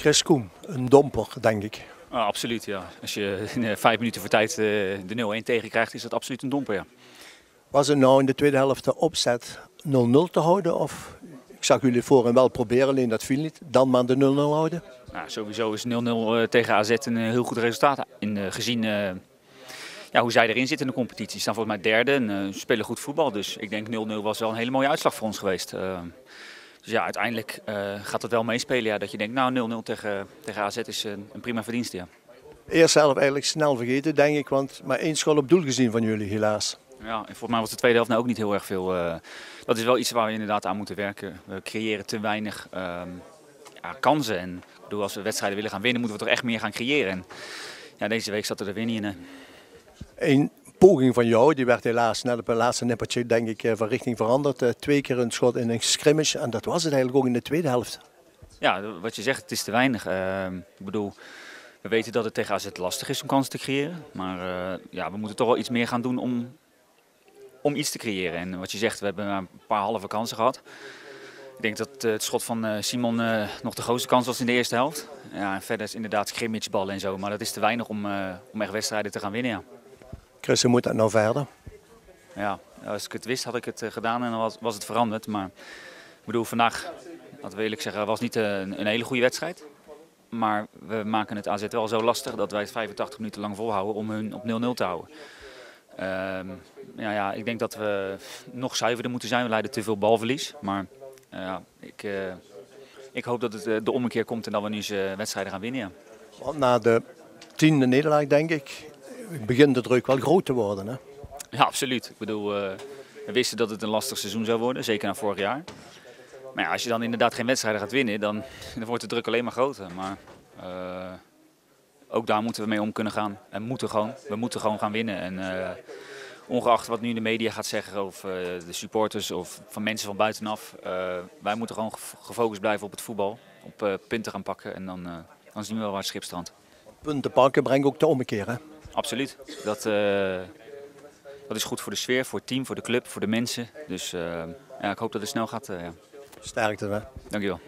Chris Koen, een domper, denk ik. Absoluut, ja. Als je in 5 minuten voor tijd de 0-1 tegenkrijgt, is dat absoluut een domper, ja. Was het nou in de tweede helft de opzet 0-0 te houden? Of ik zag jullie voorin wel proberen, alleen dat viel niet. Dan maar de 0-0 houden? Nou, sowieso is 0-0 tegen AZ een heel goed resultaat. Gezien hoe zij erin zitten in de competitie. Ze staan volgens mij derde en spelen goed voetbal. Dus ik denk 0-0 was wel een hele mooie uitslag voor ons geweest. Dus ja, uiteindelijk gaat het wel meespelen. Ja, dat je denkt, nou 0-0 tegen AZ is een prima verdienste. Ja. Eerst zelf eigenlijk snel vergeten, denk ik. Want maar 1 schot op doel gezien van jullie, helaas. Ja, en volgens mij was de tweede helft nou ook niet heel erg veel. Dat is wel iets waar we inderdaad aan moeten werken. We creëren te weinig kansen. En ik bedoel, als we wedstrijden willen gaan winnen, moeten we toch echt meer gaan creëren. En ja, deze week zat er weer niet in. Een poging van jou, die werd helaas net op het laatste nippertje, denk ik, van richting veranderd. 2 keer een schot in een scrimmage en dat was het eigenlijk ook in de tweede helft. Ja, wat je zegt, het is te weinig. Ik bedoel, we weten dat het tegen AZ lastig is om kansen te creëren. Maar ja, we moeten toch wel iets meer gaan doen om iets te creëren. En wat je zegt, we hebben een paar halve kansen gehad. Ik denk dat het schot van Simon nog de grootste kans was in de eerste helft. Ja, en verder is inderdaad scrimmageballen en zo, maar dat is te weinig om echt wedstrijden te gaan winnen. Ja. Chris, hoe moet dat nou verder? Ja, als ik het wist had ik het gedaan en dan was het veranderd. Maar ik bedoel, vandaag, laten we eerlijk zeggen, was niet een hele goede wedstrijd. Maar we maken het AZ wel zo lastig dat wij het 85 minuten lang volhouden om hun op 0-0 te houden. Ik denk dat we nog zuiverder moeten zijn. We leiden te veel balverlies. Maar ik hoop dat het de ommekeer komt en dat we nu eens wedstrijden gaan winnen. Ja. Want na de 10e nederlaag, denk ik, begint de druk wel groot te worden. Hè? Ja, absoluut. Ik bedoel, we wisten dat het een lastig seizoen zou worden, zeker na vorig jaar. Maar ja, als je dan inderdaad geen wedstrijden gaat winnen, dan wordt de druk alleen maar groter. Maar ook daar moeten we mee om kunnen gaan. En we moeten gewoon gaan winnen. En ongeacht wat nu de media gaat zeggen of de supporters of van mensen van buitenaf. Wij moeten gewoon gefocust blijven op het voetbal. Op punten gaan pakken en dan zien we wel waar het schip strandt. Punten pakken brengt ook de ommekeer, hè? Absoluut. Dat is goed voor de sfeer, voor het team, voor de club, voor de mensen. Dus ik hoop dat het snel gaat. Ja. Sterkte, hè? Dankjewel.